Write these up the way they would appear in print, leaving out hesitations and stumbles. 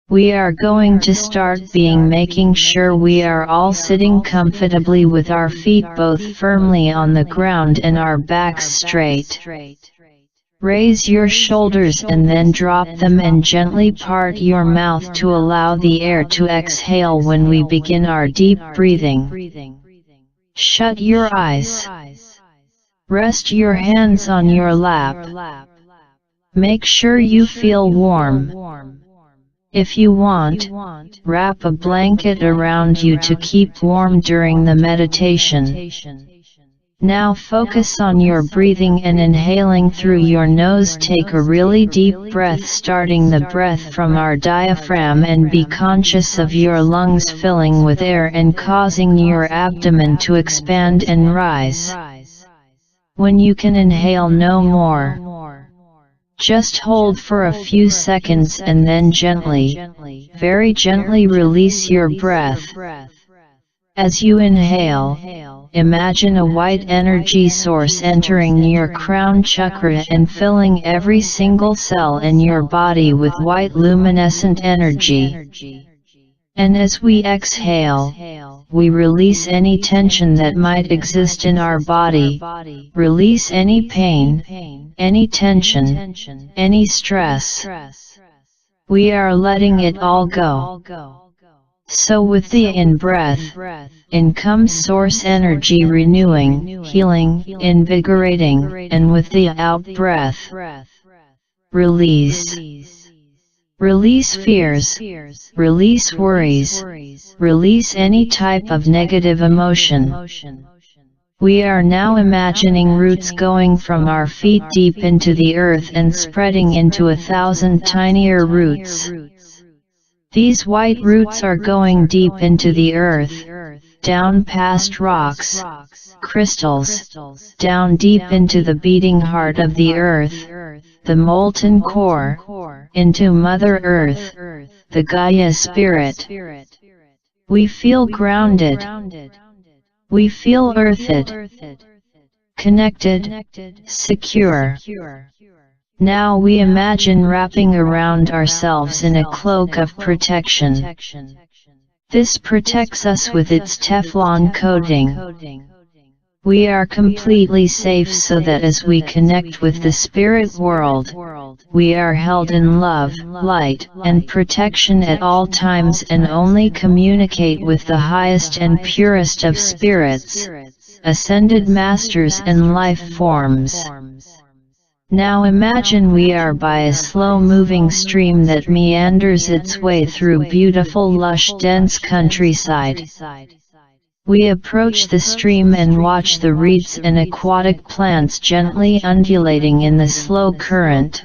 We are going to start making sure we are all sitting comfortably with our feet both firmly on the ground and our backs straight. Raise your shoulders and then drop them and gently part your mouth to allow the air to exhale when we begin our deep breathing. Shut your eyes. Rest your hands on your lap. Make sure you feel warm. If you want, wrap a blanket around you to keep warm during the meditation. Now focus on your breathing and inhaling through your nose. Take a really deep breath, starting the breath from our diaphragm, and be conscious of your lungs filling with air and causing your abdomen to expand and rise. When you can inhale no more. Just hold for a few seconds and then gently, very gently release your breath. As you inhale, imagine a white energy source entering your crown chakra and filling every single cell in your body with white luminescent energy. And as we exhale, we release any tension that might exist in our body, release any pain, any tension, any stress. We are letting it all go. So with the in-breath, in comes source energy, renewing, healing, invigorating, and with the out-breath, release. Release fears, release worries, release any type of negative emotion. We are now imagining roots going from our feet deep into the earth and spreading into 1,000 tinier roots. These white roots are going deep into the earth, down past rocks, crystals, down deep into the beating heart of the earth, the molten core, into Mother Earth, the Gaia Spirit. We feel grounded. We feel earthed, connected, secure. Now we imagine wrapping around ourselves in a cloak of protection. This protects us with its Teflon coating. We are completely safe so that as we connect with the spirit world, we are held in love, light, and protection at all times and only communicate with the highest and purest of spirits, ascended masters and life forms. Now imagine we are by a slow-moving stream that meanders its way through beautiful lush dense countryside. We approach the stream and watch the reeds and aquatic plants gently undulating in the slow current.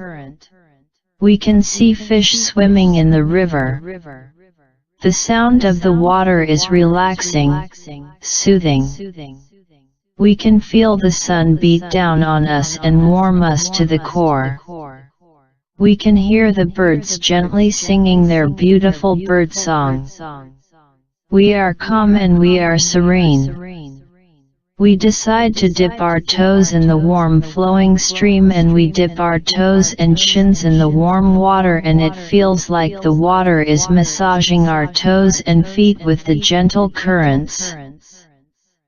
We can see fish swimming in the river. The sound of the water is relaxing, soothing. We can feel the sun beat down on us and warm us to the core. We can hear the birds gently singing their beautiful bird song. We are calm and we are serene. We decide to dip our toes in the warm flowing stream, and we dip our toes and shins in the warm water, and it feels like the water is massaging our toes and feet with the gentle currents.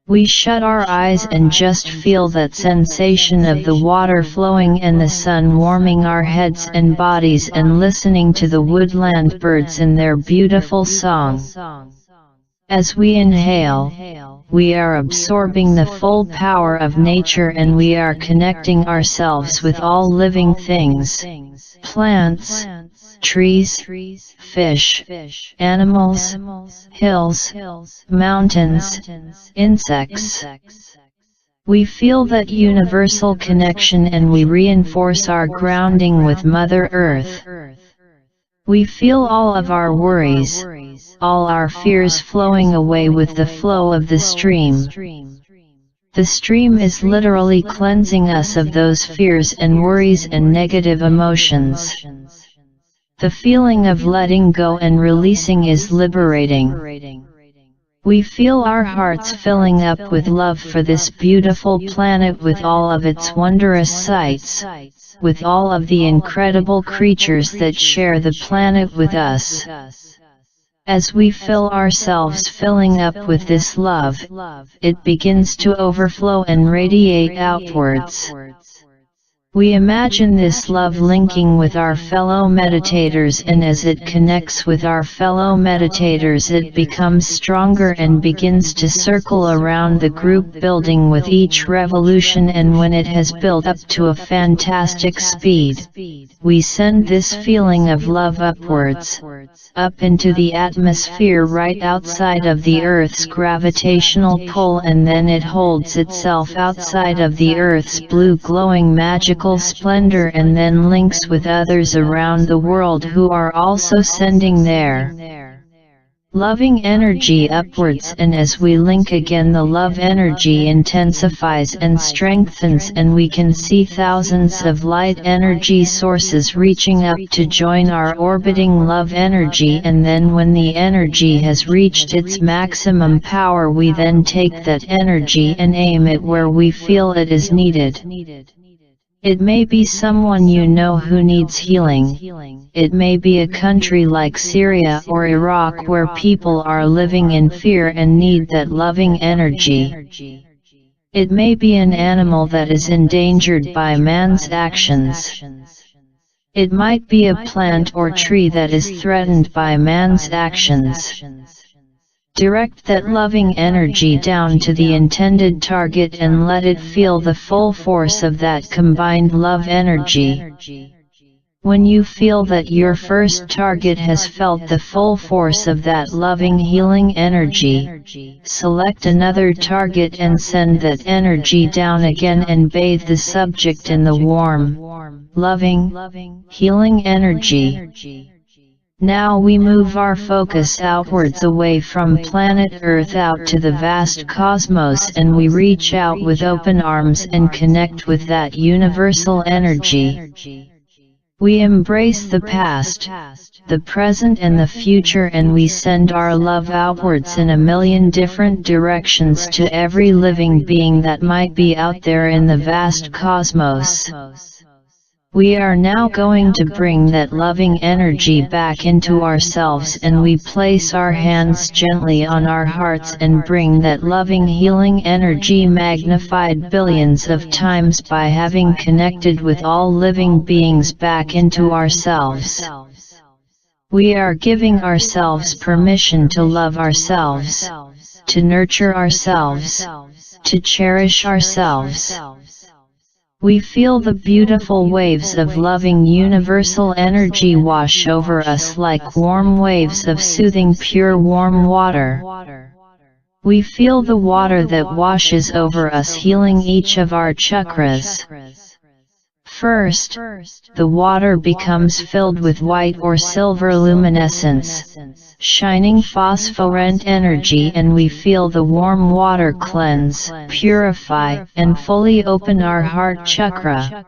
We shut our eyes and just feel that sensation of the water flowing and the sun warming our heads and bodies, and listening to the woodland birds in their beautiful song. As we inhale, we are absorbing the full power of nature and we are connecting ourselves with all living things, plants, trees, fish, animals, hills, mountains, insects. We feel that universal connection and we reinforce our grounding with Mother Earth. We feel all of our worries, all our fears flowing away with the flow of the stream. The stream is literally cleansing us of those fears and worries and negative emotions. The feeling of letting go and releasing is liberating. We feel our hearts filling up with love for this beautiful planet with all of its wondrous sights, with all of the incredible creatures that share the planet with us. As we fill ourselves filling up with this love, it begins to overflow and radiate outwards. We imagine this love linking with our fellow meditators, and as it connects with our fellow meditators it becomes stronger and begins to circle around the group building with each revolution, and when it has built up to a fantastic speed, we send this feeling of love upwards, up into the atmosphere right outside of the Earth's gravitational pull, and then it holds itself outside of the Earth's blue glowing magical splendor, and then links with others around the world who are also sending their loving energy upwards, and as we link again the love energy intensifies and strengthens, and we can see thousands of light energy sources reaching up to join our orbiting love energy, and then when the energy has reached its maximum power we then take that energy and aim it where we feel it is needed. It may be someone you know who needs healing. It may be a country like Syria or Iraq where people are living in fear and need that loving energy. It may be an animal that is endangered by man's actions. It might be a plant or tree that is threatened by man's actions. Direct that loving energy down to the intended target and let it feel the full force of that combined love energy. When you feel that your first target has felt the full force of that loving healing energy, select another target and send that energy down again and bathe the subject in the warm, loving, healing energy. Now we move our focus outwards away from planet Earth out to the vast cosmos, and we reach out with open arms and connect with that universal energy. We embrace the past, the present and the future, and we send our love outwards in a million different directions to every living being that might be out there in the vast cosmos. We are now going to bring that loving energy back into ourselves, and we place our hands gently on our hearts and bring that loving healing energy magnified billions of times by having connected with all living beings back into ourselves. We are giving ourselves permission to love ourselves, to nurture ourselves, to cherish ourselves. We feel the beautiful waves of loving universal energy wash over us like warm waves of soothing pure warm water. We feel the water that washes over us healing each of our chakras. First, the water becomes filled with white or silver luminescence, shining phosphorescent energy, and we feel the warm water cleanse, purify, and fully open our heart chakra.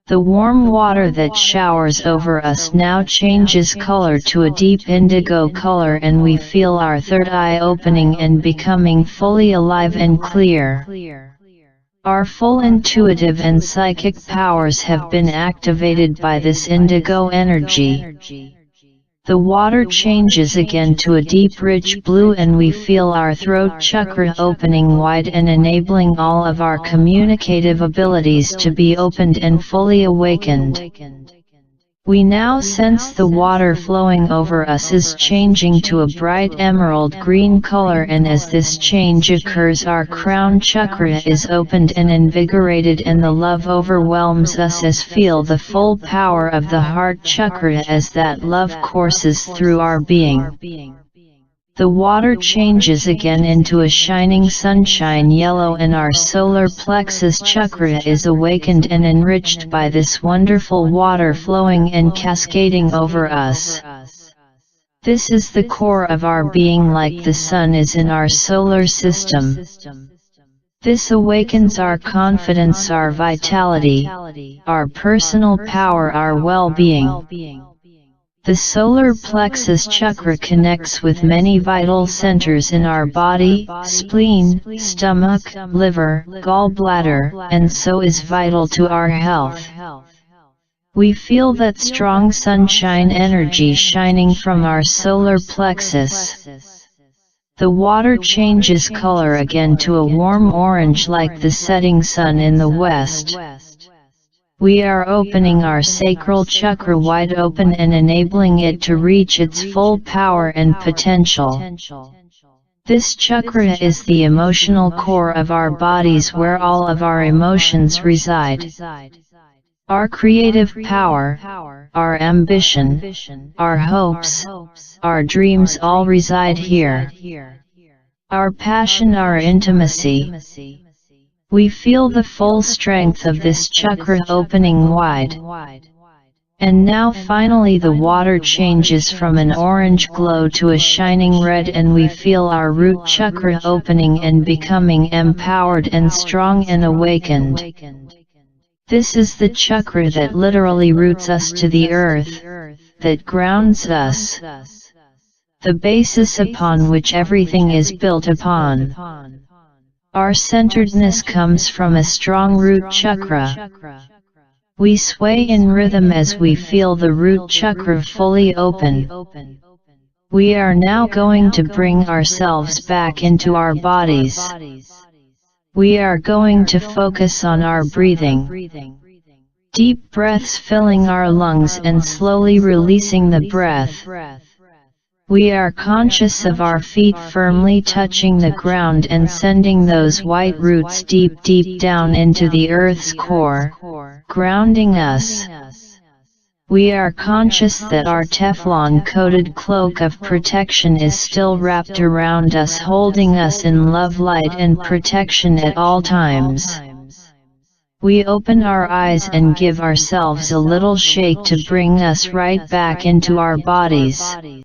The warm water that showers over us now changes color to a deep indigo color, and we feel our third eye opening and becoming fully alive and clear. Our full intuitive and psychic powers have been activated by this indigo energy. The water changes again to a deep rich blue, and we feel our throat chakra opening wide and enabling all of our communicative abilities to be opened and fully awakened. We now sense the water flowing over us is changing to a bright emerald green color, and as this change occurs our crown chakra is opened and invigorated, and the love overwhelms us as feel the full power of the heart chakra as that love courses through our being. The water changes again into a shining sunshine yellow, and our solar plexus chakra is awakened and enriched by this wonderful water flowing and cascading over us. This is the core of our being, like the sun is in our solar system. This awakens our confidence, our vitality, our personal power, our well-being. The solar plexus chakra connects with many vital centers in our body, spleen, stomach, liver, gallbladder, and so is vital to our health. We feel that strong sunshine energy shining from our solar plexus. The water changes color again to a warm orange like the setting sun in the west. We are opening our sacral chakra wide open and enabling it to reach its full power and potential. This chakra is the emotional core of our bodies where all of our emotions reside. Our creative power, our ambition, our hopes, our dreams all reside here. Our passion, our intimacy. We feel the full strength of this chakra opening wide. And now finally the water changes from an orange glow to a shining red and we feel our root chakra opening and becoming empowered and strong and awakened. This is the chakra that literally roots us to the earth, that grounds us. The basis upon which everything is built upon. Our centeredness comes from a strong root chakra. We sway in rhythm as we feel the root chakra fully open. We are now going to bring ourselves back into our bodies. We are going to focus on our breathing. Deep breaths filling our lungs and slowly releasing the breath. We are conscious of our feet firmly touching the ground and sending those white roots deep down into the earth's core, grounding us. We are conscious that our Teflon-coated cloak of protection is still wrapped around us, holding us in love, light and protection at all times. We open our eyes and give ourselves a little shake to bring us right back into our bodies.